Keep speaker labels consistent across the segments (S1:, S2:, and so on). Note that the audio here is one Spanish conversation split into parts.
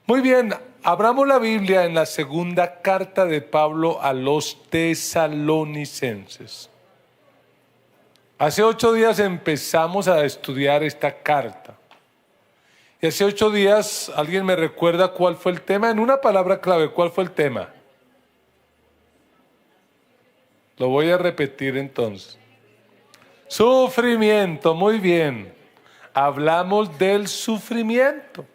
S1: Muy bien, abramos la Biblia en la segunda carta de Pablo a los tesalonicenses. Hace 8 días empezamos a estudiar esta carta. Y hace 8 días, ¿alguien me recuerda cuál fue el tema? En una palabra clave, ¿cuál fue el tema? Lo voy a repetir entonces. Sufrimiento, muy bien. Hablamos del sufrimiento.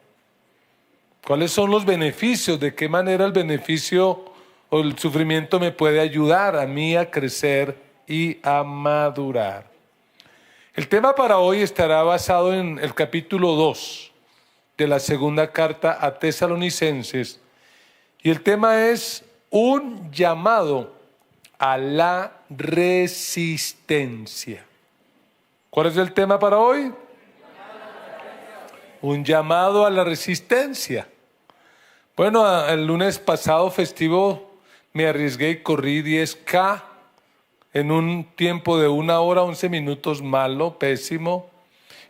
S1: ¿Cuáles son los beneficios? ¿De qué manera el beneficio o el sufrimiento me puede ayudar a mí a crecer y a madurar? El tema para hoy estará basado en el capítulo 2 de la segunda carta a Tesalonicenses. Y el tema es un llamado a la resistencia. ¿Cuál es el tema para hoy? Un llamado a la resistencia. Bueno, el lunes pasado festivo me arriesgué y corrí 10K en un tiempo de 1 hora, 11 minutos, malo, pésimo.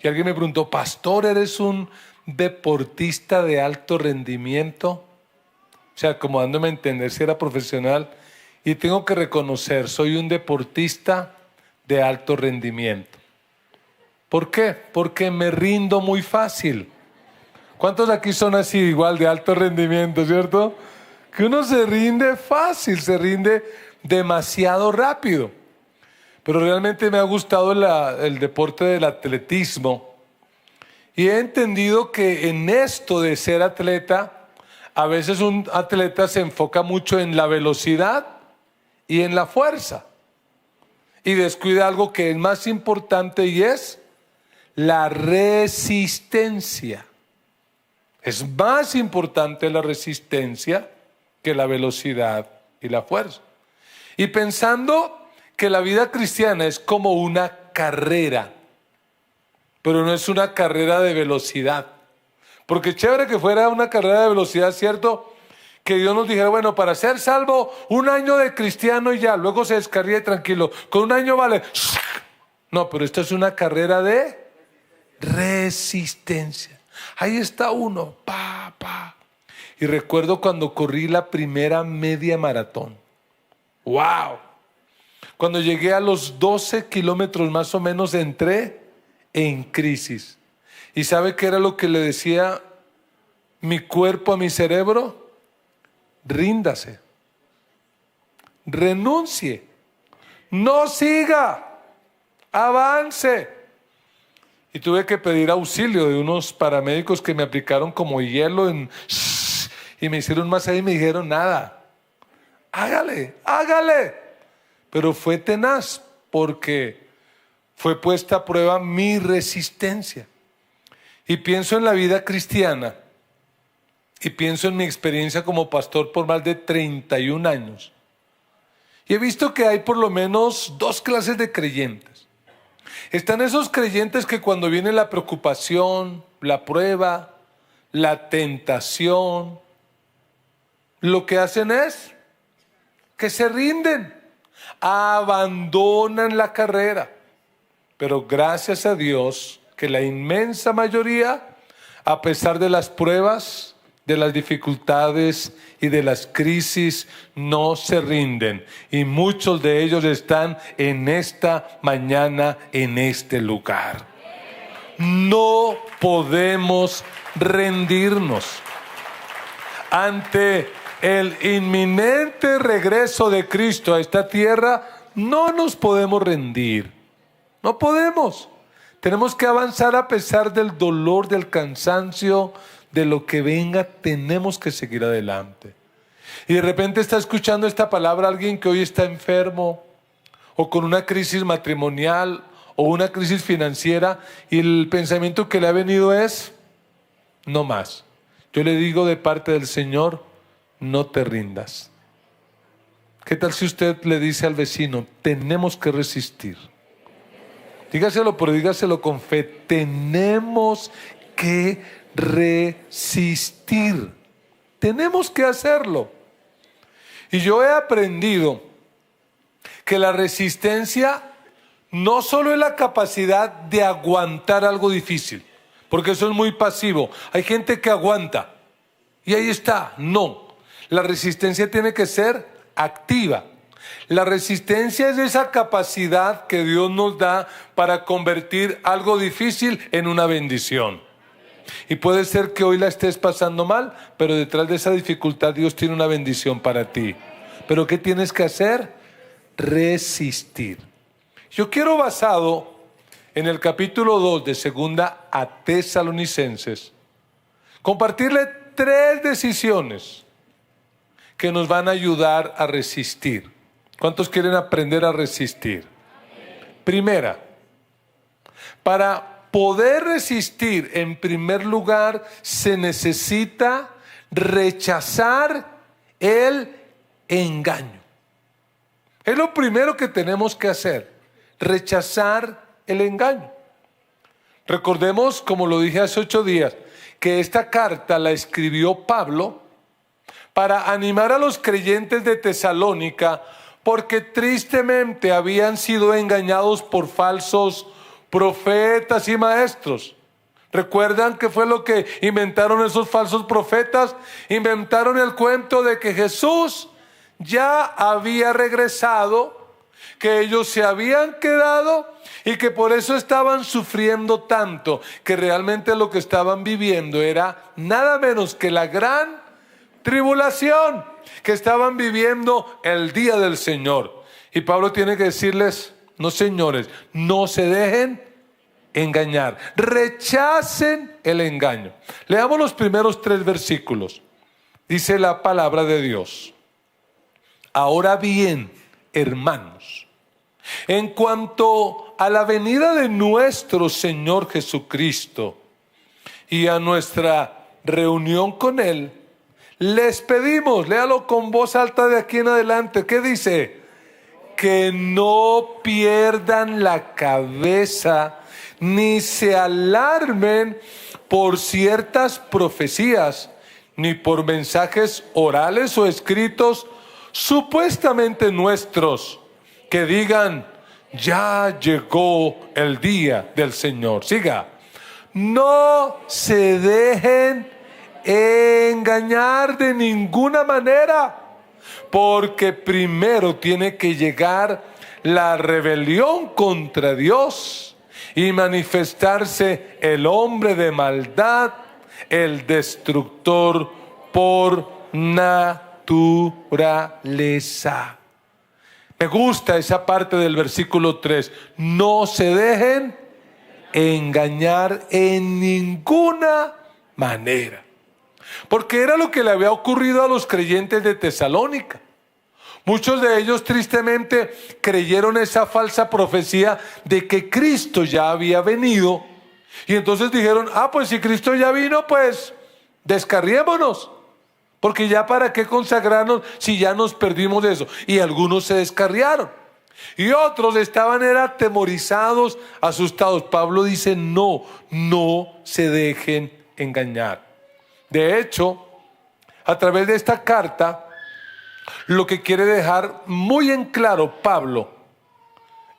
S1: Y alguien me preguntó, pastor, ¿eres un deportista de alto rendimiento? O sea, como dándome a entender si era profesional. Y tengo que reconocer, soy un deportista de alto rendimiento. ¿Por qué? Porque me rindo muy fácil. ¿Cuántos aquí son así igual de alto rendimiento, cierto? Que uno se rinde fácil, se rinde demasiado rápido. Pero realmente me ha gustado el deporte del atletismo. Y he entendido que en esto de ser atleta, a veces un atleta se enfoca mucho en la velocidad y en la fuerza. Y descuida algo que es más importante y es la resistencia. Es más importante la resistencia que la velocidad y la fuerza. Y pensando que la vida cristiana es como una carrera, pero no es una carrera de velocidad. Porque chévere que fuera una carrera de velocidad, ¿cierto? Que Dios nos dijera, bueno, para ser salvo, 1 año de cristiano y ya, luego se descarría tranquilo. Con 1 año vale. No, pero esto es una carrera de resistencia. Ahí está uno, Y recuerdo cuando corrí la primera media maratón. ¡Wow! Cuando llegué a los 12 kilómetros más o menos entré en crisis. ¿Y sabe qué era lo que le decía mi cuerpo a mi cerebro? Ríndase. Renuncie. No siga. Avance. Y tuve que pedir auxilio de unos paramédicos que me aplicaron como hielo y me hicieron un masaje y me dijeron, nada, hágale. Pero fue tenaz porque fue puesta a prueba mi resistencia. Y pienso en la vida cristiana y pienso en mi experiencia como pastor por más de 31 años. Y he visto que hay por lo menos 2 clases de creyentes. Están esos creyentes que cuando viene la preocupación, la prueba, la tentación, lo que hacen es que se rinden, abandonan la carrera. Pero gracias a Dios que la inmensa mayoría, a pesar de las pruebas, de las dificultades y de las crisis, no se rinden. Y muchos de ellos están en esta mañana, en este lugar. No podemos rendirnos ante el inminente regreso de Cristo a esta tierra. No nos podemos rendir. No podemos. Tenemos que avanzar a pesar del dolor, del cansancio, de lo que venga. Tenemos que seguir adelante. Y de repente está escuchando esta palabra alguien que hoy está enfermo o con una crisis matrimonial o una crisis financiera, y el pensamiento que le ha venido es no más. Yo le digo de parte del Señor, no te rindas. ¿Qué tal si usted le dice al vecino, tenemos que resistir? Dígaselo, pero dígaselo con fe. Tenemos que resistir. Tenemos que hacerlo. Y yo he aprendido que la resistencia no solo es la capacidad de aguantar algo difícil, porque eso es muy pasivo. Hay gente que aguanta, Y ahí está. No, la resistencia tiene que ser activa. La resistencia es esa capacidad que Dios nos da para convertir algo difícil en una bendición. Y puede ser que hoy la estés pasando mal, pero detrás de esa dificultad Dios tiene una bendición para ti. ¿Pero qué tienes que hacer? Resistir. Yo quiero, basado en el capítulo 2 de Segunda a Tesalonicenses, compartirle 3 decisiones que nos van a ayudar a resistir. ¿Cuántos quieren aprender a resistir? Primera, para poder resistir, en primer lugar, se necesita rechazar el engaño. Es lo primero que tenemos que hacer, rechazar el engaño. Recordemos, como lo dije hace 8 días, que esta carta la escribió Pablo para animar a los creyentes de Tesalónica, porque tristemente habían sido engañados por falsos profetas y maestros. ¿Recuerdan qué fue lo que inventaron esos falsos profetas? Inventaron el cuento de que Jesús ya había regresado, que ellos se habían quedado y que por eso estaban sufriendo tanto, que realmente lo que estaban viviendo era nada menos que la gran tribulación, que estaban viviendo el día del Señor. Y Pablo tiene que decirles: no, señores, no se dejen engañar, rechacen el engaño. Leamos los primeros 3 versículos. Dice la palabra de Dios: ahora bien, hermanos, en cuanto a la venida de nuestro Señor Jesucristo y a nuestra reunión con Él, les pedimos, léalo con voz alta de aquí en adelante, ¿qué dice? Que no pierdan la cabeza ni se alarmen por ciertas profecías, ni por mensajes orales o escritos supuestamente nuestros, que digan: ya llegó el día del Señor. Siga. No se dejen engañar de ninguna manera, porque primero tiene que llegar la rebelión contra Dios y manifestarse el hombre de maldad, el destructor por naturaleza. Me gusta esa parte del versículo 3. No se dejen engañar en ninguna manera. Porque era lo que le había ocurrido a los creyentes de Tesalónica. Muchos de ellos tristemente creyeron esa falsa profecía de que Cristo ya había venido. Y entonces dijeron: pues si Cristo ya vino, pues descarriémonos. Porque ya para qué consagrarnos si ya nos perdimos de eso. Y algunos se descarriaron. Y otros estaban atemorizados, asustados. Pablo dice: no se dejen engañar. De hecho, a través de esta carta, lo que quiere dejar muy en claro Pablo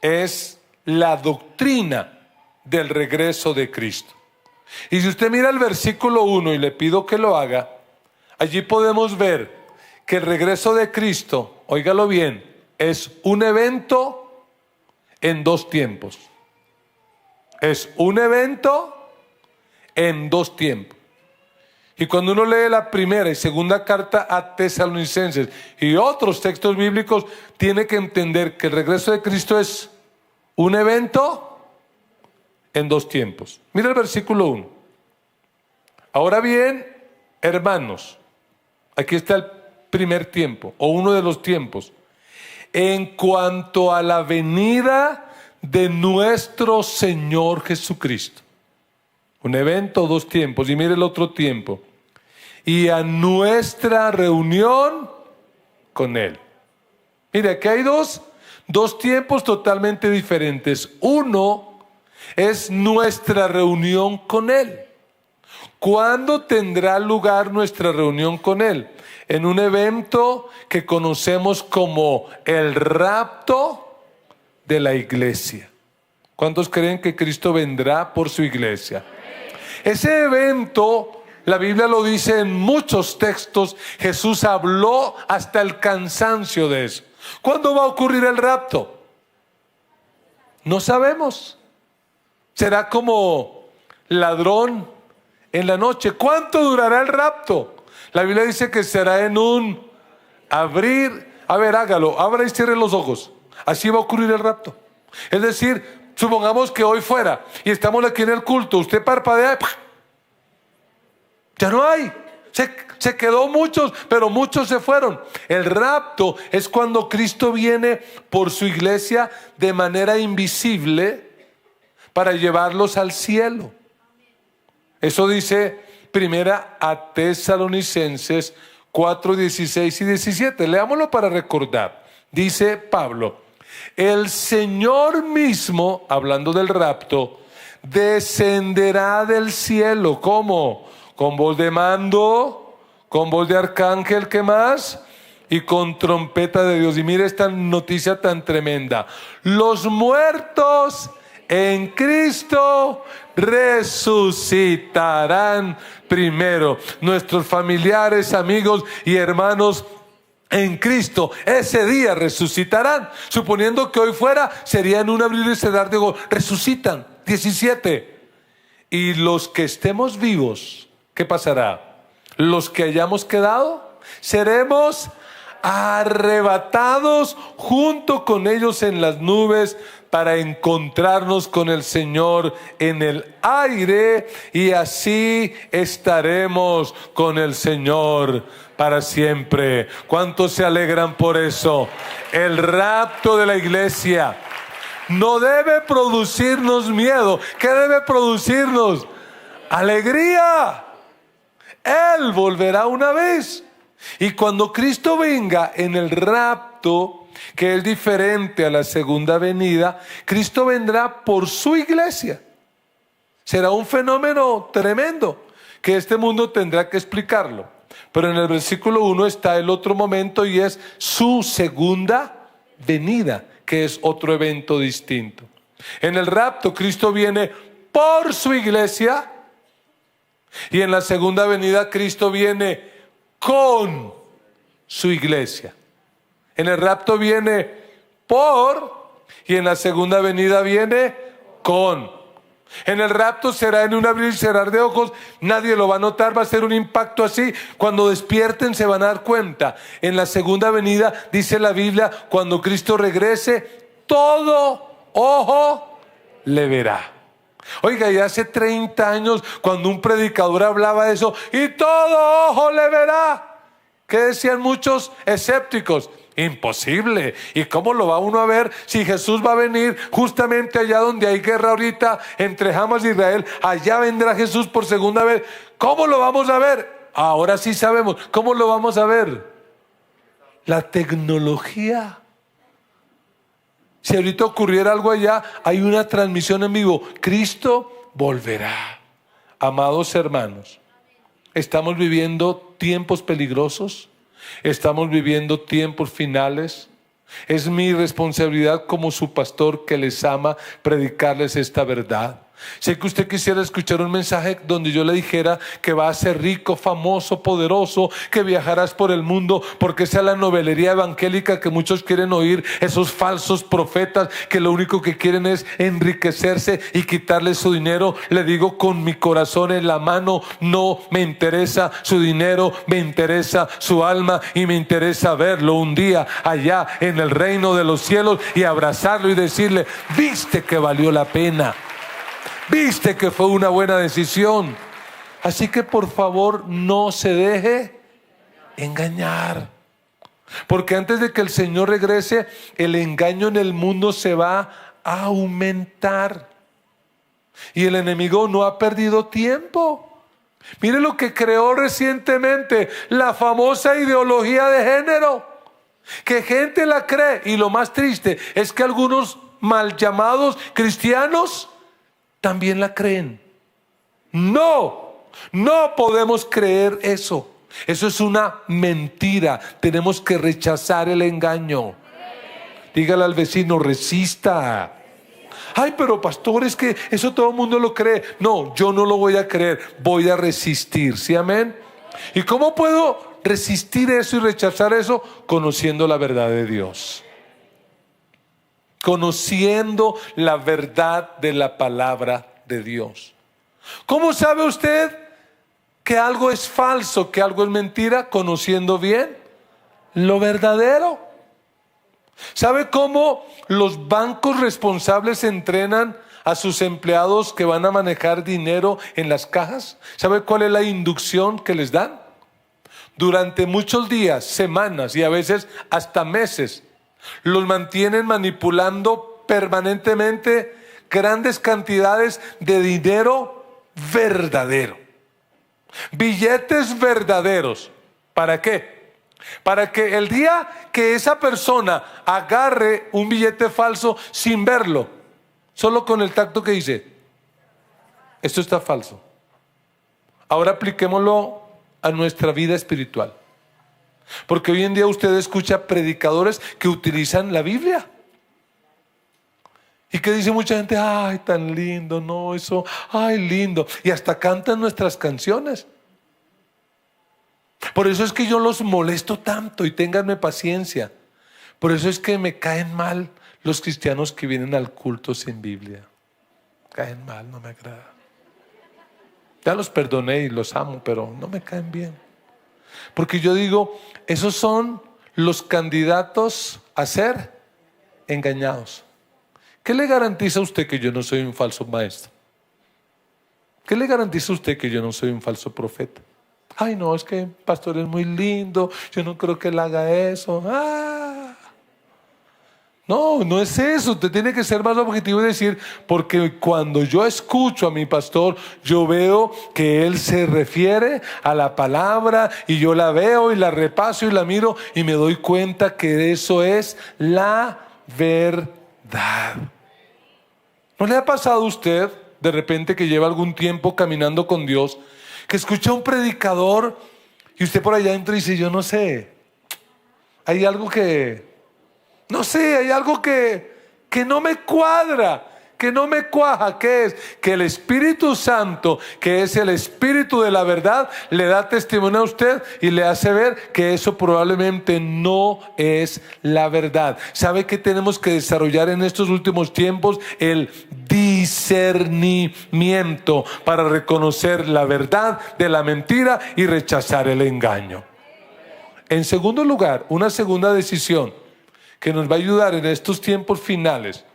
S1: es la doctrina del regreso de Cristo. Y si usted mira el versículo 1, y le pido que lo haga, allí podemos ver que el regreso de Cristo, óigalo bien, es un evento en 2 tiempos. Es un evento en 2 tiempos. Y cuando uno lee la primera y segunda carta a Tesalonicenses y otros textos bíblicos, tiene que entender que el regreso de Cristo es un evento en 2 tiempos. Mira el versículo 1. Ahora bien, hermanos, aquí está el primer tiempo, o uno de los tiempos. En cuanto a la venida de nuestro Señor Jesucristo. Un evento, 2 tiempos. Y mire el otro tiempo. Y a nuestra reunión con Él. Mire, aquí hay dos tiempos totalmente diferentes. Uno es nuestra reunión con Él. ¿Cuándo tendrá lugar nuestra reunión con Él? En un evento que conocemos como el rapto de la iglesia. ¿Cuántos creen que Cristo vendrá por su iglesia? Ese evento La Biblia lo dice en muchos textos. Jesús habló hasta el cansancio de eso. ¿Cuándo va a ocurrir el rapto? No sabemos. Será como ladrón en la noche. ¿Cuánto durará el rapto? La Biblia dice que será en un abrir. A ver, hágalo, abra y cierre los ojos. Así va a ocurrir el rapto. Es decir, supongamos que hoy fuera y estamos aquí en el culto, usted parpadea y ¡pah! Ya no hay. Se quedó muchos, pero muchos se fueron. El rapto es cuando Cristo viene por su iglesia de manera invisible para llevarlos al cielo. Eso dice primera a Tesalonicenses 4, 16 y 17. Leámoslo para recordar. Dice Pablo: el Señor mismo, hablando del rapto, descenderá del cielo. ¿Cómo? Con voz de mando, con voz de arcángel, ¿qué más? Y con trompeta de Dios. Y mire esta noticia tan tremenda: los muertos en Cristo resucitarán primero. Nuestros familiares, amigos y hermanos en Cristo ese día resucitarán. Suponiendo que hoy fuera, sería en un abrir y cerrar de ojos. Resucitan. 17. Y los que estemos vivos, ¿qué pasará? Los que hayamos quedado, seremos arrebatados junto con ellos en las nubes para encontrarnos con el Señor en el aire, y así estaremos con el Señor para siempre. ¿Cuántos se alegran por eso? El rapto de la iglesia no debe producirnos miedo. ¿Qué debe producirnos? Alegría. Él volverá una vez. Y cuando Cristo venga en el rapto, que es diferente a la segunda venida, Cristo vendrá por su iglesia. Será un fenómeno tremendo que este mundo tendrá que explicarlo. Pero en el versículo 1 está el otro momento, y es su segunda venida, que es otro evento distinto. En el rapto Cristo viene por su iglesia, y en la segunda venida Cristo viene con su iglesia. En el rapto viene por, y en la segunda venida viene con. En el rapto será en un abrir y cerrar de ojos. Nadie lo va a notar, va a ser un impacto así. Cuando despierten se van a dar cuenta. En la segunda venida, dice la Biblia, cuando Cristo regrese, todo ojo le verá. Oiga, y hace 30 años, cuando un predicador hablaba de eso, y todo ojo le verá, ¿qué decían muchos escépticos? Imposible. ¿Y cómo lo va uno a ver si Jesús va a venir justamente allá donde hay guerra ahorita entre Hamas e Israel? Allá vendrá Jesús por segunda vez. ¿Cómo lo vamos a ver? Ahora sí sabemos. ¿Cómo lo vamos a ver? La tecnología. Si ahorita ocurriera algo allá, hay una transmisión en vivo. Cristo volverá. Amados hermanos, estamos viviendo tiempos peligrosos. Estamos viviendo tiempos finales. Es mi responsabilidad como su pastor, que les ama, predicarles esta verdad. Sé que usted quisiera escuchar un mensaje donde yo le dijera que va a ser rico, famoso, poderoso, que viajarás por el mundo, porque esa es la novelería evangélica que muchos quieren oír. Esos falsos profetas que lo único que quieren es enriquecerse y quitarle su dinero. Le digo con mi corazón en la mano: no me interesa su dinero, me interesa su alma, y me interesa verlo un día allá en el reino de los cielos y abrazarlo y decirle: viste que valió la pena. Viste que fue una buena decisión. Así que por favor no se deje engañar. Porque antes de que el Señor regrese, el engaño en el mundo se va a aumentar. Y el enemigo no ha perdido tiempo. Mire lo que creó recientemente, la famosa ideología de género. Que gente la cree. Y lo más triste es que algunos mal llamados cristianos también la creen. No podemos creer eso. Eso es una mentira. Tenemos que rechazar el engaño. Dígale al vecino: resista. Ay, pero pastor, es que eso todo el mundo lo cree. No, yo no lo voy a creer, voy a resistir. ¿Sí, amén? ¿Y cómo puedo resistir eso y rechazar eso? Conociendo la verdad de Dios. Conociendo la verdad de la palabra de Dios. ¿Cómo sabe usted que algo es falso, que algo es mentira? Conociendo bien lo verdadero. ¿Sabe cómo los bancos responsables entrenan a sus empleados que van a manejar dinero en las cajas? ¿Sabe cuál es la inducción que les dan? Durante muchos días, semanas y a veces hasta meses, los mantienen manipulando permanentemente grandes cantidades de dinero verdadero. Billetes verdaderos. ¿Para qué? Para que el día que esa persona agarre un billete falso sin verlo, solo con el tacto que dice, esto está falso. Ahora apliquémoslo a nuestra vida espiritual. Porque hoy en día usted escucha predicadores que utilizan la Biblia. Y que dice mucha gente, ay, tan lindo, no, eso, ay, lindo. Y hasta cantan nuestras canciones. Por eso es que yo los molesto tanto y ténganme paciencia. Por eso es que me caen mal los cristianos que vienen al culto sin Biblia. Caen mal, no me agrada. Ya los perdoné y los amo, pero no me caen bien. Porque yo digo, esos son los candidatos a ser engañados. ¿Qué le garantiza a usted que yo no soy un falso maestro? ¿Qué le garantiza a usted que yo no soy un falso profeta? Ay, no, es que el pastor es muy lindo, yo no creo que él haga eso. No, no es eso. Usted tiene que ser más objetivo y decir, porque cuando yo escucho a mi pastor, yo veo que él se refiere a la palabra y yo la veo y la repaso y la miro y me doy cuenta que eso es la verdad. ¿No le ha pasado a usted de repente que lleva algún tiempo caminando con Dios, que escucha a un predicador y usted por allá entra y dice, yo no sé, hay algo que... No sé, hay algo que no me cuadra, que no me cuaja? ¿Qué es? Que el Espíritu Santo, que es el Espíritu de la verdad, le da testimonio a usted y le hace ver que eso probablemente no es la verdad. ¿Sabe qué tenemos que desarrollar en estos últimos tiempos? El discernimiento para reconocer la verdad de la mentira y rechazar el engaño. En segundo lugar, una segunda decisión que nos va a ayudar en estos tiempos finales,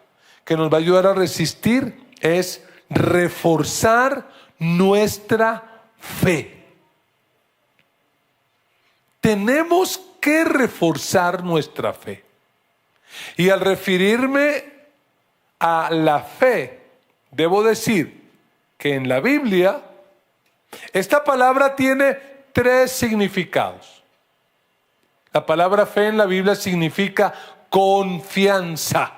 S1: que nos va a ayudar a resistir, es reforzar nuestra fe. Tenemos que reforzar nuestra fe. Y al referirme a la fe, debo decir que en la Biblia, esta palabra tiene 3 significados. La palabra fe en la Biblia significa confianza.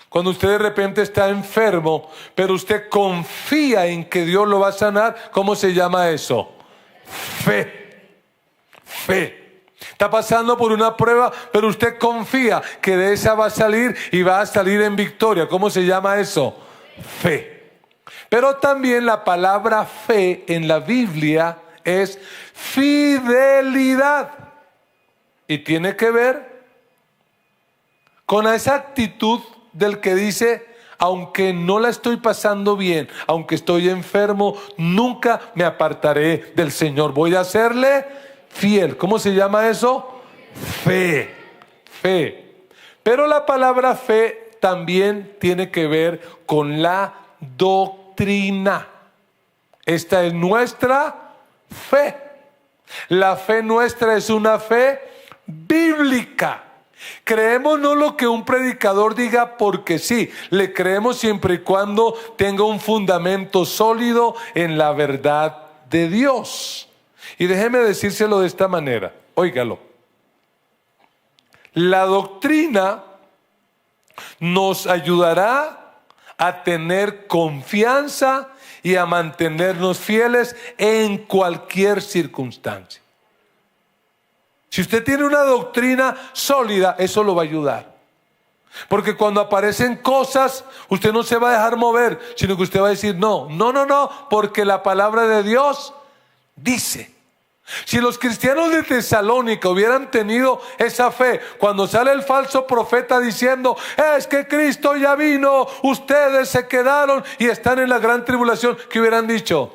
S1: Cuando usted de repente está enfermo, pero usted confía en que Dios lo va a sanar, ¿cómo se llama eso? Fe. Fe. Está pasando por una prueba, pero usted confía que de esa va a salir y va a salir en victoria. ¿Cómo se llama eso? Fe. Pero también la palabra fe en la Biblia es fidelidad. Y tiene que ver con esa actitud del que dice, aunque no la estoy pasando bien, aunque estoy enfermo, nunca me apartaré del Señor. Voy a serle fiel. ¿Cómo se llama eso? Fe. Fe. Pero la palabra fe también tiene que ver con la doctrina. Esta es nuestra fe. La fe nuestra es una fe bíblica. Creemos no lo que un predicador diga porque sí, le creemos siempre y cuando tenga un fundamento sólido en la verdad de Dios. Y déjeme decírselo de esta manera, óigalo. La doctrina nos ayudará a tener confianza y a mantenernos fieles en cualquier circunstancia. Si usted tiene una doctrina sólida, eso lo va a ayudar. Porque cuando aparecen cosas, usted no se va a dejar mover, sino que usted va a decir no, porque la palabra de Dios dice. Si los cristianos de Tesalónica hubieran tenido esa fe, cuando sale el falso profeta diciendo, es que Cristo ya vino, ustedes se quedaron y están en la gran tribulación, ¿qué hubieran dicho?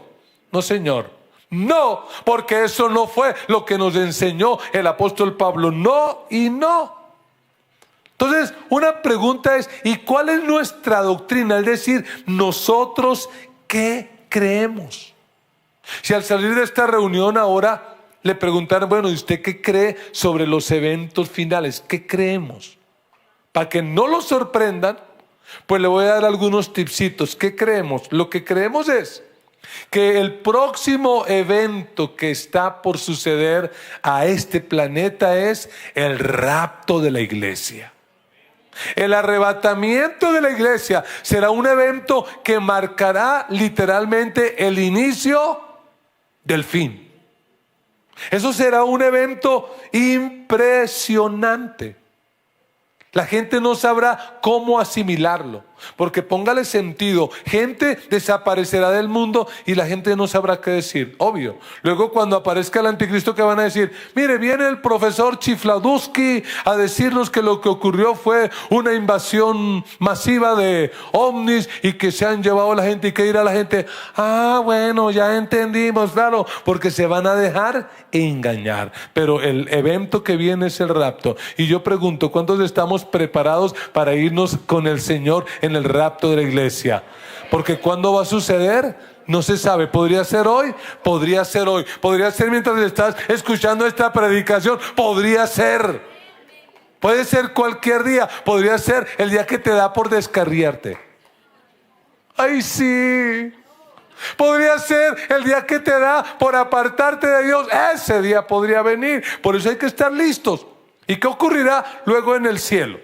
S1: No, Señor, no, porque eso no fue lo que nos enseñó el apóstol Pablo, no y no. Entonces, una pregunta es, ¿y cuál es nuestra doctrina? Es decir, nosotros, ¿qué creemos? Si al salir de esta reunión ahora le preguntaran, bueno, ¿y usted qué cree sobre los eventos finales? ¿Qué creemos? Para que no lo sorprendan, pues le voy a dar algunos tipsitos. ¿Qué creemos? Lo que creemos es que el próximo evento que está por suceder a este planeta es el rapto de la iglesia. El arrebatamiento de la iglesia será un evento que marcará literalmente el inicio del fin. Eso será un evento impresionante. La gente no sabrá cómo asimilarlo, porque póngale sentido, gente desaparecerá del mundo y la gente no sabrá qué decir, obvio. Luego cuando aparezca el anticristo, ¿qué van a decir? Mire, viene el profesor Chifladuski a decirnos que lo que ocurrió fue una invasión masiva de ovnis y que se han llevado a la gente. ¿Y qué dirá la gente? Ah, bueno, ya entendimos, claro, porque se van a dejar engañar. Pero el evento que viene es el rapto. Y yo pregunto, ¿cuántos estamos preparados para irnos con el Señor en el rapto de la iglesia? Porque ¿cuándo va a suceder? No se sabe. ¿Podría ser hoy? Podría ser hoy. ¿Podría ser mientras estás escuchando esta predicación? Podría ser. Puede ser cualquier día. Podría ser el día que te da por descarriarte. ¡Ay, sí! Podría ser el día que te da por apartarte de Dios. Ese día podría venir. Por eso hay que estar listos. ¿Y qué ocurrirá luego en el cielo?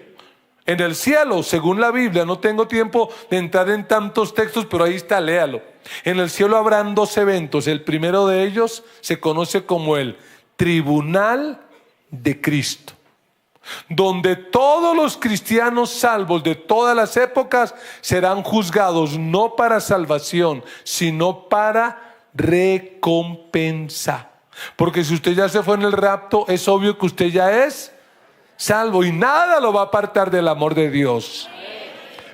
S1: En el cielo, según la Biblia, no tengo tiempo de entrar en tantos textos, pero ahí está, léalo. En el cielo habrán dos eventos. El primero de ellos se conoce como el Tribunal de Cristo, donde todos los cristianos salvos de todas las épocas serán juzgados no para salvación, sino para recompensa. Porque si usted ya se fue en el rapto, es obvio que usted ya es salvo y nada lo va a apartar del amor de Dios.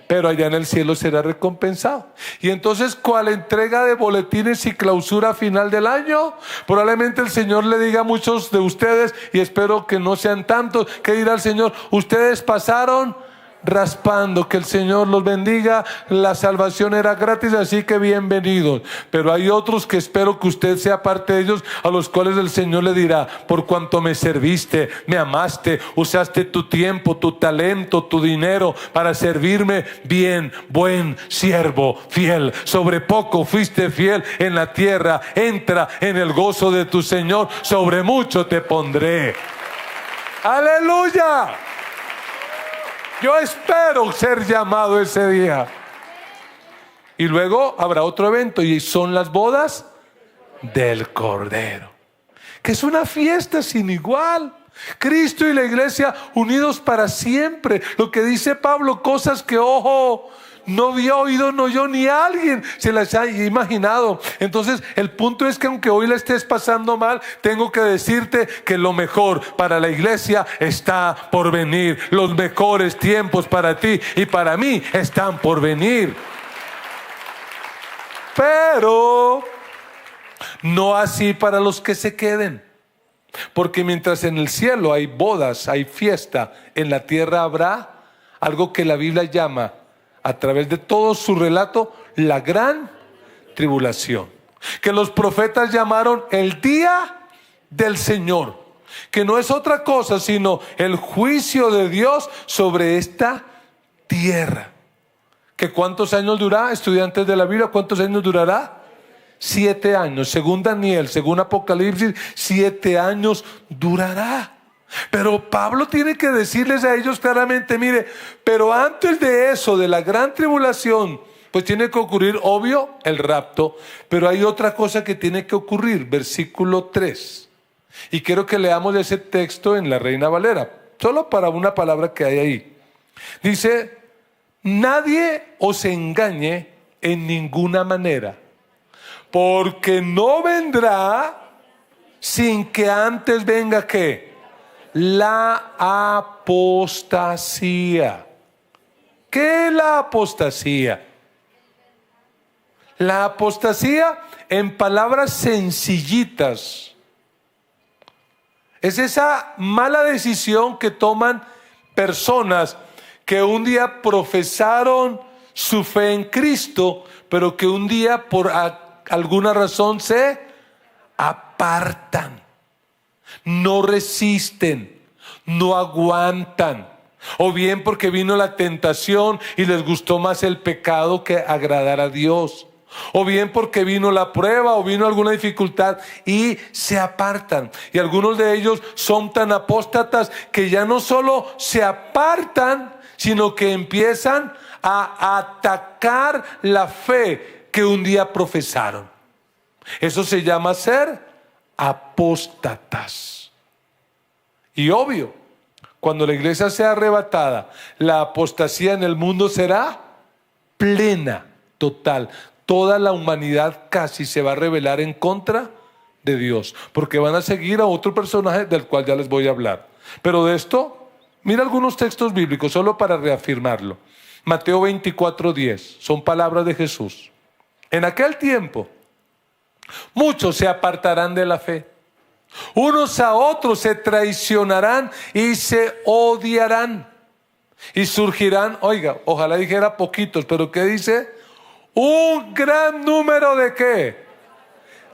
S1: Pero allá en el cielo será recompensado. Y entonces, ¿cuál entrega de boletines y clausura final del año? Probablemente el Señor le diga a muchos de ustedes, y espero que no sean tantos, que dirá el Señor: ustedes pasaron raspando, que el Señor los bendiga, la salvación era gratis, así que bienvenidos. Pero hay otros que espero que usted sea parte de ellos, a los cuales el Señor le dirá: por cuanto me serviste, me amaste, usaste tu tiempo, tu talento, tu dinero para servirme bien, buen siervo fiel, sobre poco fuiste fiel, en la tierra entra en el gozo de tu Señor, sobre mucho te pondré. ¡Aleluya! Yo espero ser llamado ese día. Y luego habrá otro evento, y son las bodas del Cordero, que es una fiesta sin igual. Cristo y la iglesia unidos para siempre. Lo que dice Pablo, cosas que ojo no vio, oído no oyó, ni alguien se las ha imaginado. Entonces el punto es que aunque hoy la estés pasando mal, tengo que decirte que lo mejor para la iglesia está por venir. Los mejores tiempos para ti y para mí están por venir. Pero no así para los que se queden. Porque mientras en el cielo hay bodas, hay fiesta, en la tierra habrá algo que la Biblia llama, a través de todo su relato, la gran tribulación, que los profetas llamaron el día del Señor, que no es otra cosa sino el juicio de Dios sobre esta tierra. ¿Que cuántos años durará, estudiantes de la Biblia? ¿Cuántos años durará? 7 años. Según Daniel, según Apocalipsis, 7 años durará. Pero Pablo tiene que decirles a ellos claramente: mire, pero antes de eso, de la gran tribulación, pues tiene que ocurrir, obvio, el rapto. Pero hay otra cosa que tiene que ocurrir, versículo 3. Y quiero que leamos ese texto en la Reina Valera, solo para una palabra que hay ahí. Dice, nadie os engañe en ninguna manera, porque no vendrá sin que antes venga ¿qué? La apostasía. ¿Qué es la apostasía? La apostasía, en palabras sencillitas, es esa mala decisión que toman personas que un día profesaron su fe en Cristo, pero que un día por alguna razón se apartan, no resisten, no aguantan, o bien porque vino la tentación y les gustó más el pecado que agradar a Dios, o bien porque vino la prueba o vino alguna dificultad y se apartan. Y algunos de ellos son tan apóstatas que ya no solo se apartan, sino que empiezan a atacar la fe que un día profesaron. Eso se llama ser apóstatas. Y obvio, cuando la iglesia sea arrebatada, la apostasía en el mundo será plena, total. Toda la humanidad casi se va a rebelar en contra de Dios, porque van a seguir a otro personaje del cual ya les voy a hablar. Pero de esto, mira algunos textos bíblicos solo para reafirmarlo. Mateo 24:10, son palabras de Jesús. En aquel tiempo, muchos se apartarán de la fe. Unos a otros se traicionarán y se odiarán. Y surgirán, oiga, ojalá dijera poquitos, pero ¿qué dice? Un gran número de ¿qué?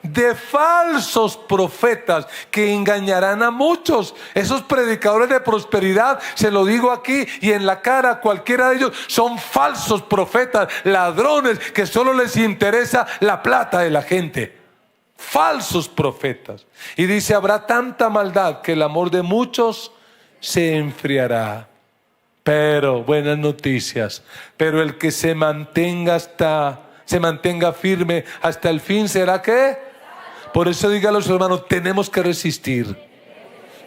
S1: De falsos profetas que engañarán a muchos. Esos predicadores de prosperidad, se lo digo aquí y en la cara a cualquiera de ellos, son falsos profetas, ladrones que solo les interesa la plata de la gente. Falsos profetas. Y dice, habrá tanta maldad que el amor de muchos se enfriará. Pero, buenas noticias, pero el que se mantenga firme hasta el fin, ¿será qué? Por eso diga a los hermanos, tenemos que resistir.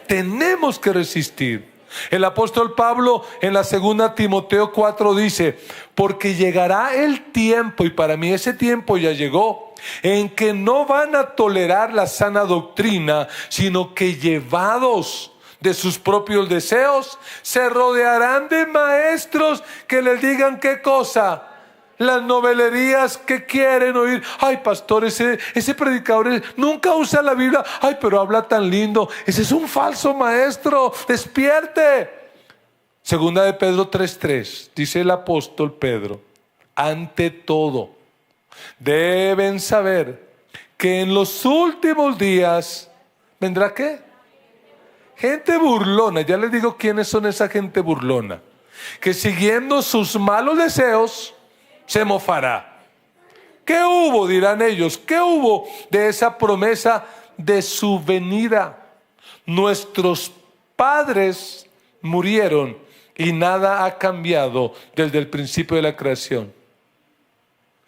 S1: Tenemos que resistir. El apóstol Pablo en la 2 Timoteo 4 dice, porque llegará el tiempo, y para mí ese tiempo ya llegó, en que no van a tolerar la sana doctrina, sino que llevados de sus propios deseos, se rodearán de maestros que les digan qué cosa, las novelerías que quieren oír. Ay, pastor, ese predicador nunca usa la Biblia. Ay, pero habla tan lindo. Ese es un falso maestro. Despierte. Segunda de Pedro 3:3, dice el apóstol Pedro, ante todo, deben saber que en los últimos días vendrá ¿qué? Gente burlona. Ya les digo quiénes son esa gente burlona, que siguiendo sus malos deseos se mofará. ¿Qué hubo? Dirán ellos. ¿Qué hubo de esa promesa de su venida? Nuestros padres murieron y nada ha cambiado desde el principio de la creación.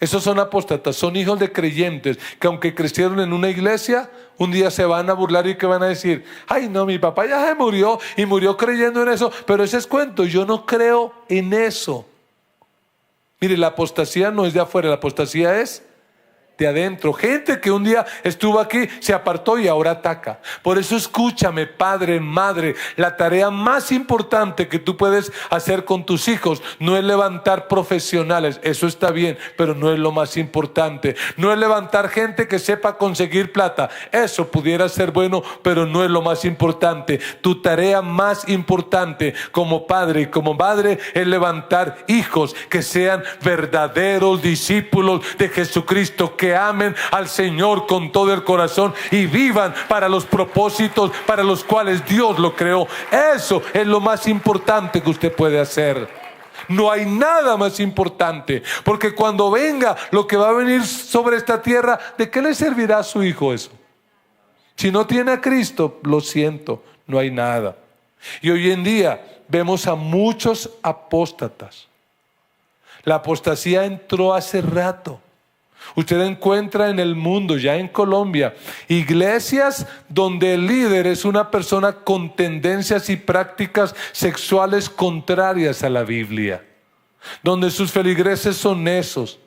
S1: Esos son apóstatas, son hijos de creyentes que aunque crecieron en una iglesia, un día se van a burlar y que van a decir, ay no, mi papá ya se murió y murió creyendo en eso, pero ese es cuento, yo no creo en eso. Mire, la apostasía no es de afuera, la apostasía es de adentro. Gente que un día estuvo aquí, se apartó y ahora ataca. Por eso escúchame, padre, madre, la tarea más importante que tú puedes hacer con tus hijos no es levantar profesionales, eso está bien, pero no es lo más importante. No es levantar gente que sepa conseguir plata, eso pudiera ser bueno, pero no es lo más importante. Tu tarea más importante como padre y como madre es levantar hijos que sean verdaderos discípulos de Jesucristo, que amen al Señor con todo el corazón y vivan para los propósitos para los cuales Dios lo creó. Eso es lo más importante que usted puede hacer. No hay nada más importante, porque cuando venga lo que va a venir sobre esta tierra, ¿de qué le servirá a su hijo eso? Si no tiene a Cristo, lo siento, no hay nada. Y hoy en día vemos a muchos apóstatas. La apostasía entró hace rato. Usted encuentra en el mundo, ya en Colombia, iglesias donde el líder es una persona con tendencias y prácticas sexuales contrarias a la Biblia, donde sus feligreses son esos.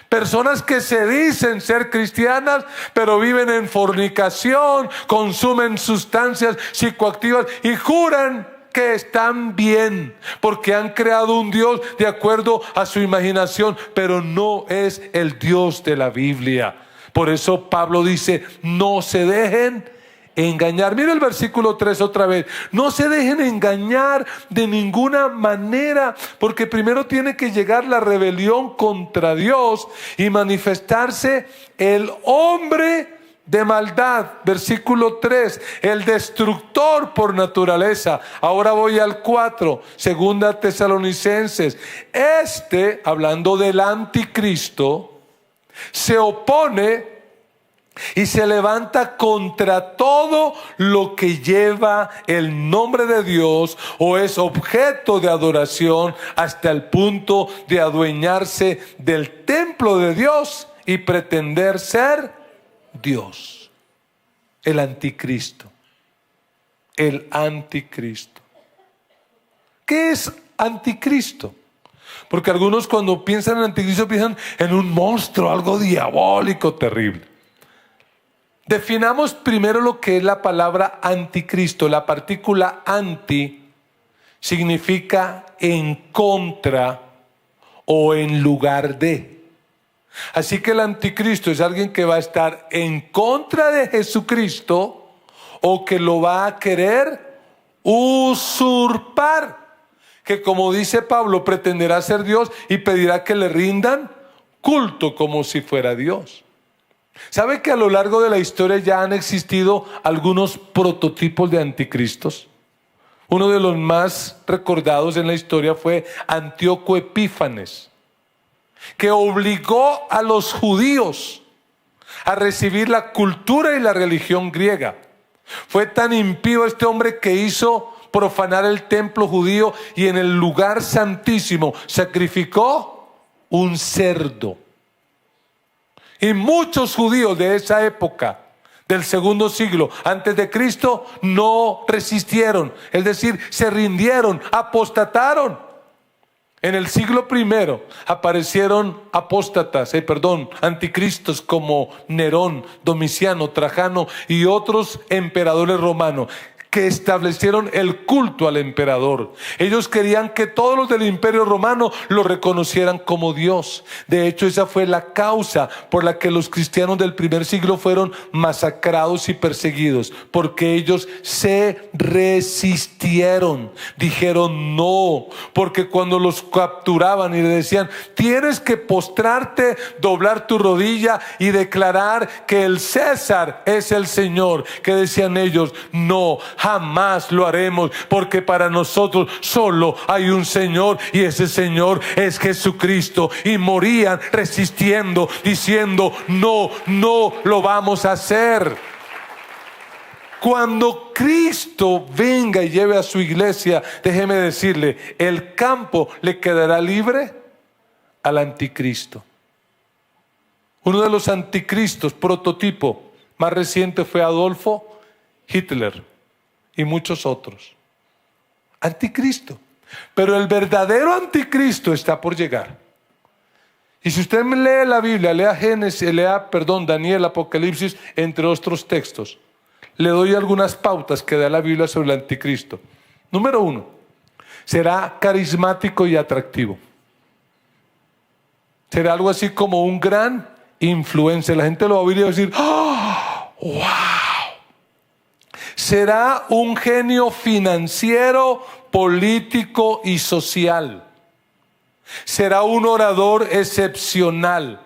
S1: Personas que se dicen ser cristianas, pero viven en fornicación, consumen sustancias psicoactivas y juran que están bien, porque han creado un Dios de acuerdo a su imaginación, pero no es el Dios de la Biblia. Por eso Pablo dice, no se dejen engañar. Mira el versículo 3 otra vez. No se dejen engañar de ninguna manera, porque primero tiene que llegar la rebelión contra Dios y manifestarse el hombre de maldad. Versículo 3, el destructor por naturaleza. Ahora voy al 4, segunda Tesalonicenses. Hablando del anticristo, se opone y se levanta contra todo lo que lleva el nombre de Dios o es objeto de adoración, hasta el punto de adueñarse del templo de Dios y pretender ser Dios. El anticristo. El anticristo. ¿Qué es anticristo? Porque algunos cuando piensan en anticristo piensan en un monstruo, algo diabólico, terrible. Definamos primero lo que es la palabra anticristo. La partícula anti significa en contra o en lugar de. Así que el anticristo es alguien que va a estar en contra de Jesucristo o que lo va a querer usurpar. Que, como dice Pablo, pretenderá ser Dios y pedirá que le rindan culto como si fuera Dios. ¿Sabe que a lo largo de la historia ya han existido algunos prototipos de anticristos? Uno de los más recordados en la historia fue Antíoco Epífanes, que obligó a los judíos a recibir la cultura y la religión griega. Fue tan impío este hombre que hizo profanar el templo judío y en el lugar santísimo sacrificó un cerdo. Y muchos judíos de esa época, del segundo siglo antes de Cristo, no resistieron, es decir, se rindieron, apostataron. En el siglo I aparecieron anticristos como Nerón, Domiciano, Trajano y otros emperadores romanos, que establecieron el culto al emperador. Ellos querían que todos los del Imperio Romano lo reconocieran como Dios. De hecho, esa fue la causa por la que los cristianos del primer siglo fueron masacrados y perseguidos, porque ellos se resistieron, dijeron no, porque cuando los capturaban y le decían, tienes que postrarte, doblar tu rodilla y declarar que el César es el Señor, que decían ellos, no, jamás lo haremos, porque para nosotros solo hay un Señor y ese Señor es Jesucristo. Y morían resistiendo, diciendo, no lo vamos a hacer. Cuando Cristo venga y lleve a su iglesia, déjeme decirle, el campo le quedará libre al anticristo. Uno de los anticristos prototipo más reciente fue Adolfo Hitler y muchos otros. Anticristo. Pero el verdadero anticristo está por llegar. Y si usted lee la Biblia, lea Daniel, Apocalipsis, entre otros textos, le doy algunas pautas que da la Biblia sobre el anticristo. Número 1, será carismático y atractivo. Será algo así como un gran influencer. La gente lo va a oír y va a decir, ¡oh, wow! Será un genio financiero, político y social. Será un orador excepcional.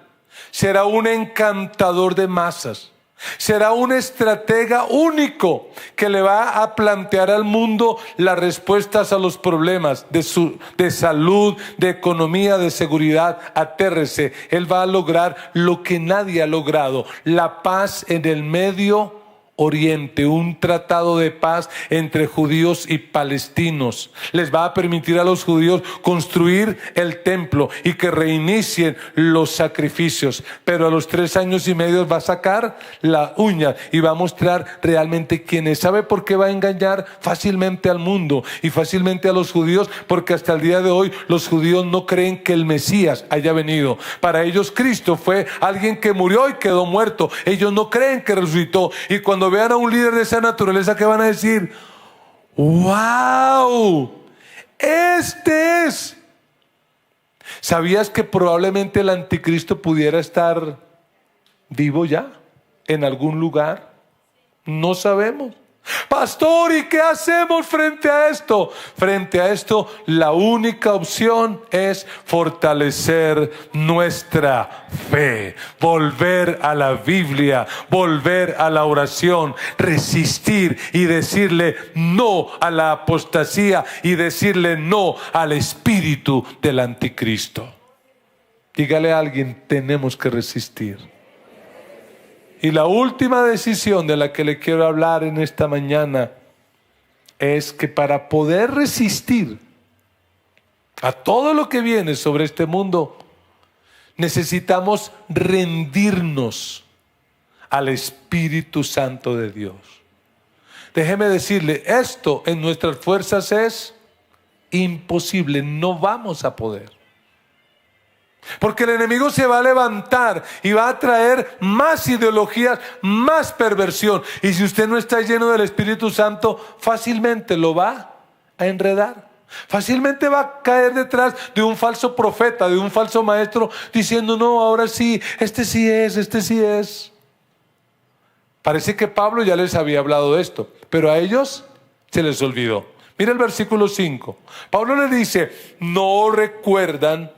S1: Será un encantador de masas. Será un estratega único que le va a plantear al mundo las respuestas a los problemas de salud, de economía, de seguridad. Atérrese. Él va a lograr lo que nadie ha logrado: la paz en el Medio Oriente, un tratado de paz entre judíos y palestinos. Les va a permitir a los judíos construir el templo y que reinicien los sacrificios. Pero a los 3 años y medio va a sacar la uña y va a mostrar realmente quién es. ¿Sabe por qué va a engañar fácilmente al mundo y fácilmente a los judíos? Porque hasta el día de hoy los judíos no creen que el Mesías haya venido. Para ellos Cristo fue alguien que murió y quedó muerto. Ellos no creen que resucitó. Y cuando vean a un líder de esa naturaleza, ¿qué van a decir? ¡Wow! Este es. ¿Sabías que probablemente el anticristo pudiera estar vivo ya en algún lugar? No sabemos. Pastor, ¿y qué hacemos frente a esto? Frente a esto, la única opción es fortalecer nuestra fe, volver a la Biblia, volver a la oración, resistir y decirle no a la apostasía y decirle no al espíritu del anticristo. Dígale a alguien, tenemos que resistir. Y la última decisión de la que le quiero hablar en esta mañana es que para poder resistir a todo lo que viene sobre este mundo, necesitamos rendirnos al Espíritu Santo de Dios. Déjeme decirle, esto en nuestras fuerzas es imposible, no vamos a poder. Porque el enemigo se va a levantar y va a traer más ideologías, más perversión. Y si usted no está lleno del Espíritu Santo, fácilmente lo va a enredar. Fácilmente va a caer detrás de un falso profeta, de un falso maestro, diciendo, no, ahora sí, este sí es. Parece que Pablo ya les había hablado de esto, pero a ellos se les olvidó. Mira el versículo 5. Pablo les dice, ¿no recuerdan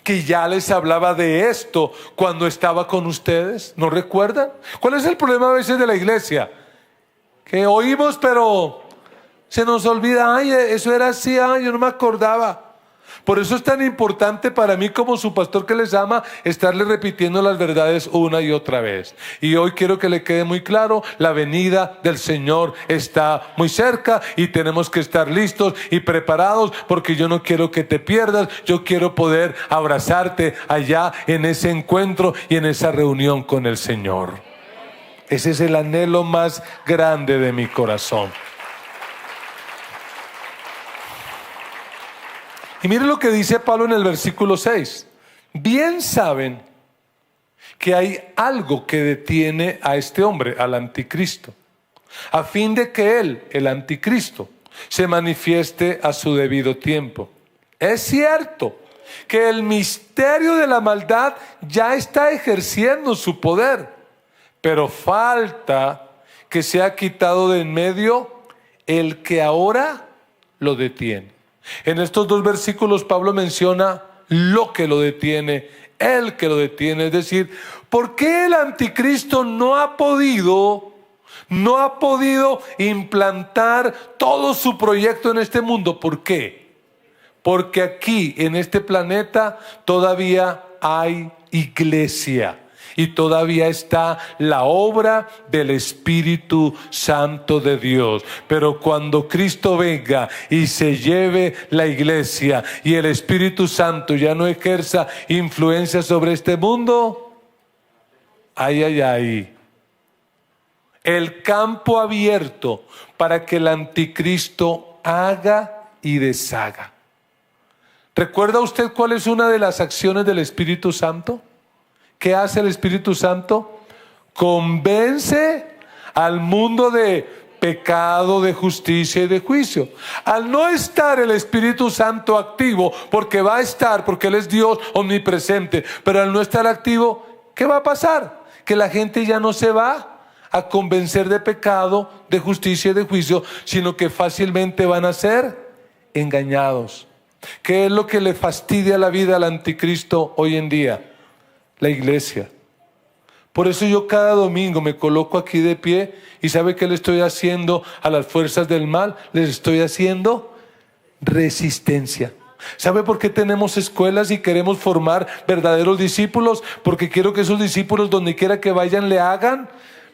S1: que ya les hablaba de esto cuando estaba con ustedes? ¿No recuerdan? ¿Cuál es el problema a veces de la iglesia? Que oímos pero se nos olvida, ay, eso era así, ay, yo no me acordaba. Por eso es tan importante para mí como su pastor que les ama, estarle repitiendo las verdades una y otra vez. Y hoy quiero que le quede muy claro, la venida del Señor está muy cerca y tenemos que estar listos y preparados, porque yo no quiero que te pierdas, yo quiero poder abrazarte allá en ese encuentro y en esa reunión con el Señor. Ese es el anhelo más grande de mi corazón. Y mire lo que dice Pablo en el versículo 6. Bien saben que hay algo que detiene a este hombre, al anticristo, a fin de que él, el anticristo, se manifieste a su debido tiempo. Es cierto que el misterio de la maldad ya está ejerciendo su poder, pero falta que sea quitado de en medio el que ahora lo detiene. En estos 2 versículos Pablo menciona lo que lo detiene, el que lo detiene. Es decir, ¿por qué el anticristo no ha podido implantar todo su proyecto en este mundo? ¿Por qué? Porque aquí en este planeta todavía hay iglesia. Y todavía está la obra del Espíritu Santo de Dios. Pero cuando Cristo venga y se lleve la iglesia y el Espíritu Santo ya no ejerza influencia sobre este mundo, ay. El campo abierto para que el anticristo haga y deshaga. ¿Recuerda usted cuál es una de las acciones del Espíritu Santo? ¿Qué hace el Espíritu Santo? Convence al mundo de pecado, de justicia y de juicio. Al no estar el Espíritu Santo activo, porque va a estar, porque Él es Dios omnipresente, pero al no estar activo, ¿qué va a pasar? Que la gente ya no se va a convencer de pecado, de justicia y de juicio, sino que fácilmente van a ser engañados. ¿Qué es lo que le fastidia la vida al anticristo hoy en día? La iglesia. Por eso yo cada domingo me coloco aquí de pie y ¿sabe qué le estoy haciendo a las fuerzas del mal? Les estoy haciendo resistencia. ¿Sabe por qué tenemos escuelas y queremos formar verdaderos discípulos? Porque quiero que esos discípulos donde quiera que vayan le hagan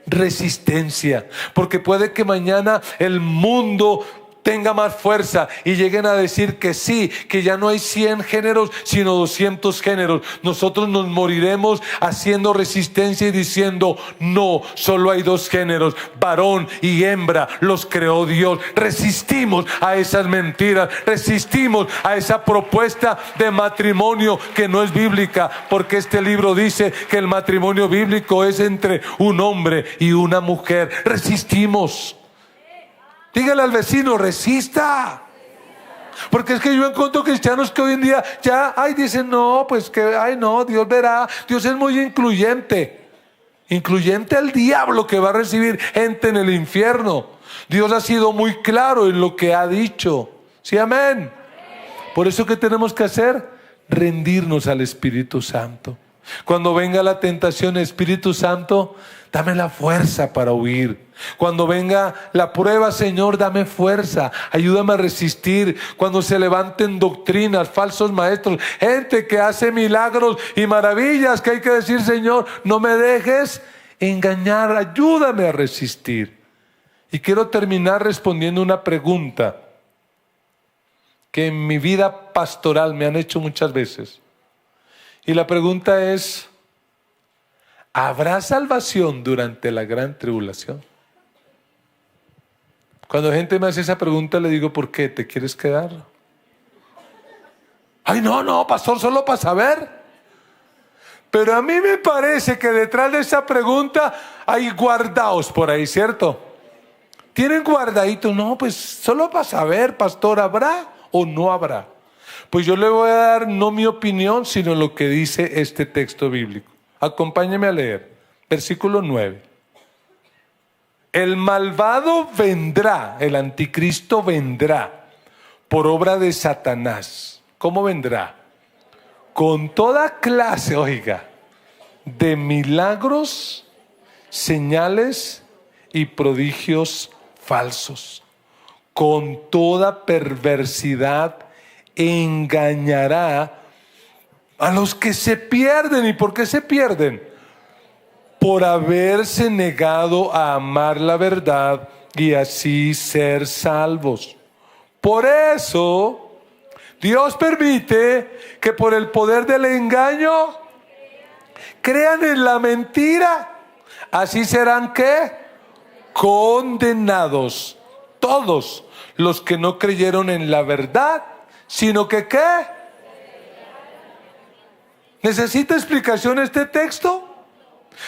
S1: resistencia, porque puede que mañana el mundo tenga más fuerza y lleguen a decir que sí, que ya no hay 100 géneros, sino 200 géneros. Nosotros nos moriremos haciendo resistencia y diciendo, no, solo hay 2 géneros, varón y hembra, los creó Dios. Resistimos a esas mentiras, resistimos a esa propuesta de matrimonio que no es bíblica, porque este libro dice que el matrimonio bíblico es entre un hombre y una mujer. Resistimos. Dígale al vecino, resista. Porque es que yo encuentro cristianos que hoy en día ya, dicen, no, pues que, no, Dios verá. Dios es muy incluyente. Incluyente al diablo, que va a recibir gente en el infierno. Dios ha sido muy claro en lo que ha dicho. Sí, amén. Por eso, ¿qué tenemos que hacer? Rendirnos al Espíritu Santo. Cuando venga la tentación, Espíritu Santo, dame la fuerza para huir. Cuando venga la prueba, Señor, dame fuerza, ayúdame a resistir. Cuando se levanten doctrinas, falsos maestros, gente que hace milagros y maravillas, que hay que decir, Señor, no me dejes engañar, ayúdame a resistir. Y quiero terminar respondiendo una pregunta que en mi vida pastoral me han hecho muchas veces. Y la pregunta es, ¿habrá salvación durante la gran tribulación? Cuando gente me hace esa pregunta, le digo, ¿por qué? ¿Te quieres quedar? No, pastor, solo para saber. Pero a mí me parece que detrás de esa pregunta hay guardados por ahí, ¿cierto? Tienen guardaditos, no, pues solo para saber, pastor, ¿habrá o no habrá? Pues yo le voy a dar no mi opinión, sino lo que dice este texto bíblico. Acompáñeme a leer, versículo 9. El malvado vendrá, el anticristo vendrá por obra de Satanás. ¿Cómo vendrá? Con toda clase, de milagros, señales y prodigios falsos. Con toda perversidad engañará a los que se pierden. ¿Y por qué se pierden? Por haberse negado a amar la verdad y así ser salvos. Por eso Dios permite que por el poder del engaño crean en la mentira. Así serán, ¿qué? Condenados todos los que no creyeron en la verdad, sino que ¿qué? ¿Necesita explicación este texto?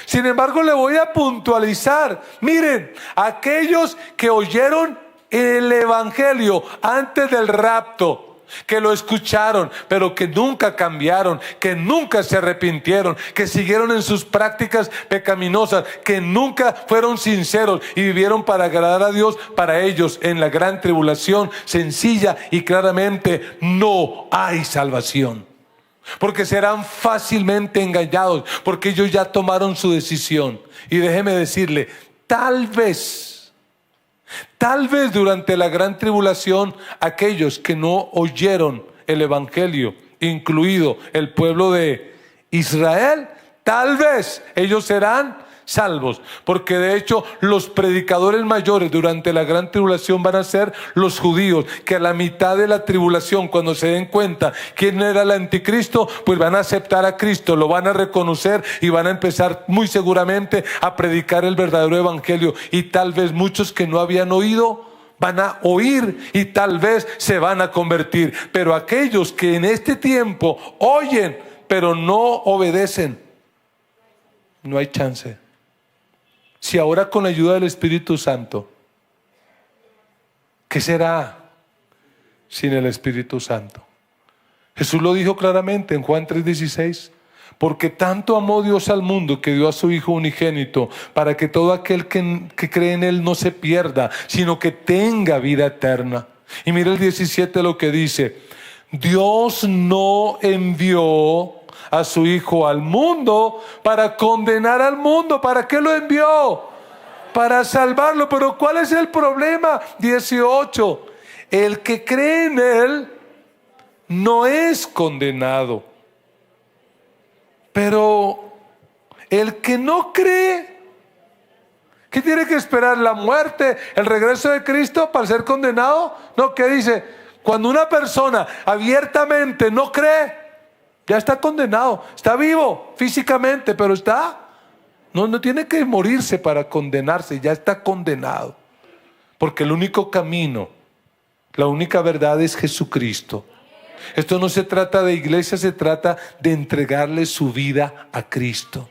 S1: Sin embargo, le voy a puntualizar. Miren, aquellos que oyeron el evangelio antes del rapto, que lo escucharon, pero que nunca cambiaron, que nunca se arrepintieron, que siguieron en sus prácticas pecaminosas, que nunca fueron sinceros y vivieron para agradar a Dios, para ellos en la gran tribulación, sencilla y claramente, no hay salvación. Porque serán fácilmente engañados, porque ellos ya tomaron su decisión. Y déjeme decirle, tal vez durante la gran tribulación, aquellos que no oyeron el evangelio, incluido el pueblo de Israel, tal vez ellos serán salvos, porque de hecho los predicadores mayores durante la gran tribulación van a ser los judíos, que a la mitad de la tribulación, cuando se den cuenta quién era el anticristo, pues van a aceptar a Cristo, lo van a reconocer y van a empezar muy seguramente a predicar el verdadero evangelio. Y tal vez muchos que no habían oído van a oír y tal vez se van a convertir. Pero aquellos que en este tiempo oyen pero no obedecen, no hay chance. Si ahora con la ayuda del Espíritu Santo, ¿qué será sin el Espíritu Santo? Jesús lo dijo claramente en Juan 3:16. Porque tanto amó Dios al mundo que dio a su Hijo unigénito, para que todo aquel que cree en Él no se pierda, sino que tenga vida eterna. Y mira el 17 lo que dice: Dios no envió a su Hijo al mundo para condenar al mundo. ¿Para qué lo envió? Para salvarlo. Pero ¿cuál es el problema? 18. El que cree en Él no es condenado. Pero el que no cree ¿Qué tiene que esperar? ¿La muerte? ¿El regreso de Cristo para ser condenado? No, ¿qué dice? Cuando una persona abiertamente no cree, ya está condenado. Está vivo físicamente, pero no tiene que morirse para condenarse, ya está condenado. Porque el único camino, la única verdad es Jesucristo. Esto no se trata de iglesia, se trata de entregarle su vida a Cristo.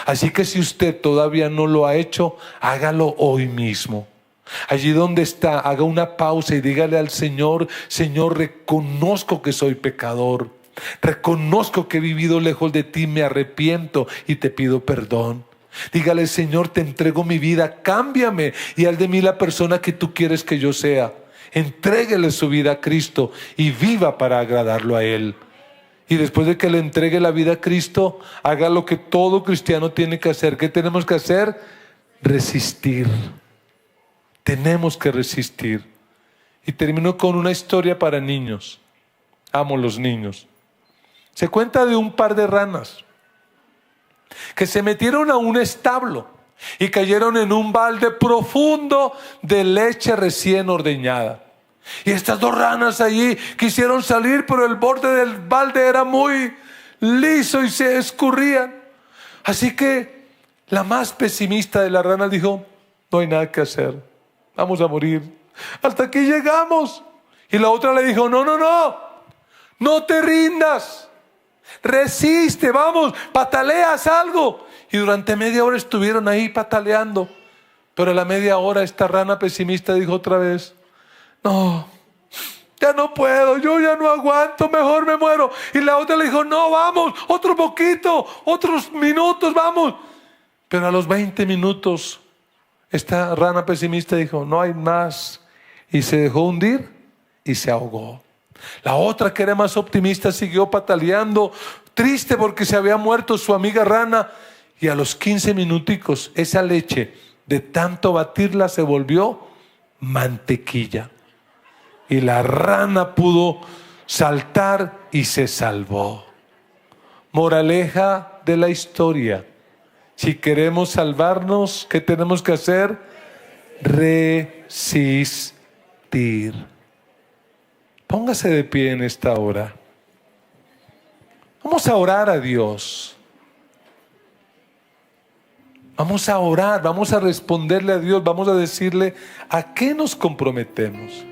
S1: Así que si usted todavía no lo ha hecho, hágalo hoy mismo. Allí donde está, haga una pausa y dígale al Señor: Señor, reconozco que soy pecador. Reconozco que he vivido lejos de ti, me arrepiento y te pido perdón. Dígale: Señor, te entrego mi vida, cámbiame y haz de mí la persona que tú quieres que yo sea. Entréguele su vida a Cristo y viva para agradarlo a Él. Y después de que le entregue la vida a Cristo, haga lo que todo cristiano tiene que hacer. ¿Qué tenemos que hacer? Resistir. Tenemos que resistir. Y termino con una historia para niños. Amo los niños. Se cuenta de un par de ranas que se metieron a un establo y cayeron en un balde profundo de leche recién ordeñada. Y estas dos ranas allí quisieron salir, pero el borde del balde era muy liso y se escurrían. Así que la más pesimista de las ranas dijo: no hay nada que hacer, vamos a morir, hasta aquí llegamos. Y la otra le dijo: no te rindas, resiste, vamos, pataleas algo. Y durante media hora estuvieron ahí pataleando. Pero a la media hora esta rana pesimista dijo otra vez: no, ya no puedo, yo ya no aguanto, mejor me muero. Y la otra le dijo: no, vamos, otro poquito, otros minutos, vamos. Pero a los 20 minutos esta rana pesimista dijo: no hay más. Y se dejó hundir y se ahogó. La otra, que era más optimista, siguió pataleando, triste porque se había muerto su amiga rana. Y a los 15 minuticos esa leche, de tanto batirla, se volvió mantequilla. Y la rana pudo saltar y se salvó. Moraleja de la historia: si queremos salvarnos, ¿qué tenemos que hacer? Resistir. Póngase de pie en esta hora. Vamos a orar a Dios. Vamos a orar, vamos a responderle a Dios, vamos a decirle a qué nos comprometemos.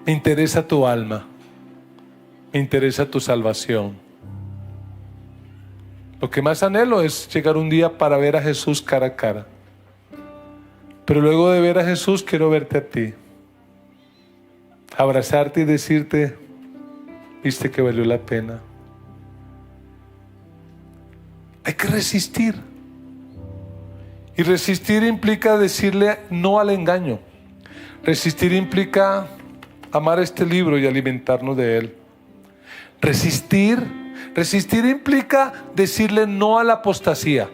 S1: Me interesa tu alma, me interesa tu salvación. Lo que más anhelo es llegar un día para ver a Jesús cara a cara. Pero luego de ver a Jesús, quiero verte a ti, abrazarte y decirte: viste que valió la pena. Hay que resistir. Y resistir implica decirle no al engaño. Resistir implica amar este libro y alimentarnos de él. Resistir implica decirle no a la apostasía.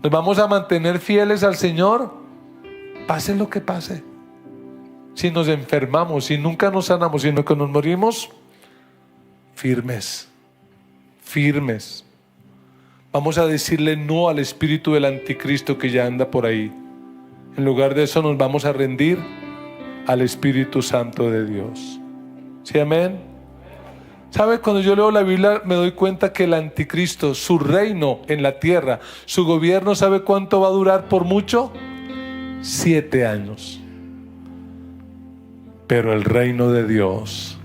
S1: Nos vamos a mantener fieles al Señor, pase lo que pase. Si nos enfermamos, si nunca nos sanamos, sino que nos morimos, firmes. Vamos a decirle no al espíritu del anticristo que ya anda por ahí. En lugar de eso nos vamos a rendir al Espíritu Santo de Dios. ¿Sí, amén? ¿Sabe? Cuando yo leo la Biblia me doy cuenta que el anticristo, su reino en la tierra, su gobierno, ¿sabe cuánto va a durar por mucho? 7 años. Pero el reino de Dios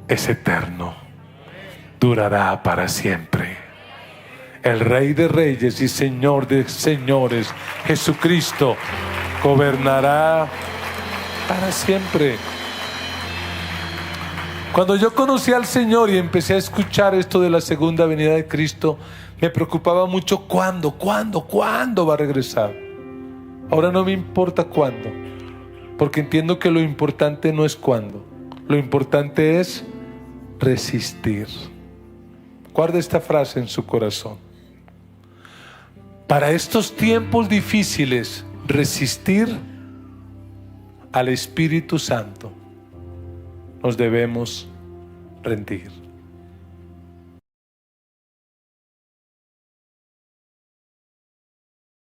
S1: es eterno, durará para siempre. El Rey de Reyes y Señor de Señores, Jesucristo, gobernará para siempre. Cuando yo conocí al Señor y empecé a escuchar esto de la segunda venida de Cristo, me preocupaba mucho cuándo va a regresar. Ahora no me importa cuándo, porque entiendo que lo importante no es cuándo, lo importante es resistir. Guarde esta frase en su corazón. Para estos tiempos difíciles, resistir al Espíritu Santo, nos debemos rendir.